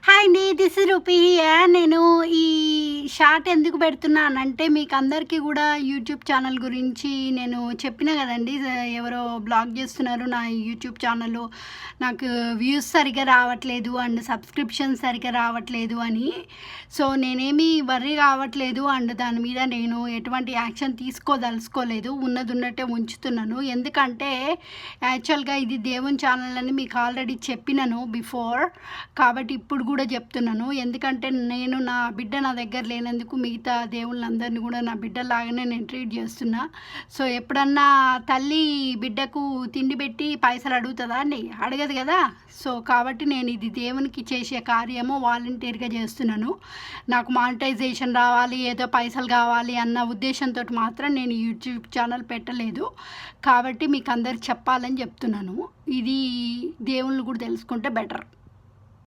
Hi అండి. This is rupee here. నేను ఈ షార్ట్ ఎందుకు పెడుతున్నానంటే మీకు అందరికీ కూడా యూట్యూబ్ ఛానల్ గురించి నేను చెప్పిన కదండి. ఎవరో బ్లాగ్ చేస్తున్నారు నా యూట్యూబ్ ఛానల్లో, నాకు వ్యూస్ సరిగ్గా రావట్లేదు అండ్ సబ్స్క్రిప్షన్ సరిగ్గా రావట్లేదు అని. సో నేనేమి వర్రీ కావట్లేదు అండ్ దాని మీద నేను ఎటువంటి యాక్షన్ తీసుకోదలుచుకోలేదు. ఉన్నది ఉన్నట్టే ఉంచుతున్నాను. ఎందుకంటే యాక్చువల్గా ఇది దేవుని ఛానల్ అని మీకు ఆల్రెడీ చెప్పినాను బిఫోర్. కాబట్టి ఇప్పుడు కూడా చెప్తున్నాను. ఎందుకంటే నేను నా బిడ్డ నా దగ్గర లేనందుకు మిగతా దేవుళ్ళందరినీ కూడా నా బిడ్డలాగానే నేను ట్రీట్ చేస్తున్నా. సో ఎప్పుడన్నా తల్లి బిడ్డకు తిండి పెట్టి పైసలు అడుగుతుందా అండి? అడగదు కదా. సో కాబట్టి నేను ఇది దేవునికి చేసే కార్యము వాలంటీర్గా చేస్తున్నాను. నాకు మానిటైజేషన్ రావాలి, ఏదో పైసలు కావాలి అన్న ఉద్దేశంతో మాత్రం నేను యూట్యూబ్ ఛానల్ పెట్టలేదు. కాబట్టి మీకు అందరికి చెప్పాలని చెప్తున్నాను. ఇది దేవుళ్ళు కూడా తెలుసుకుంటే బెటర్.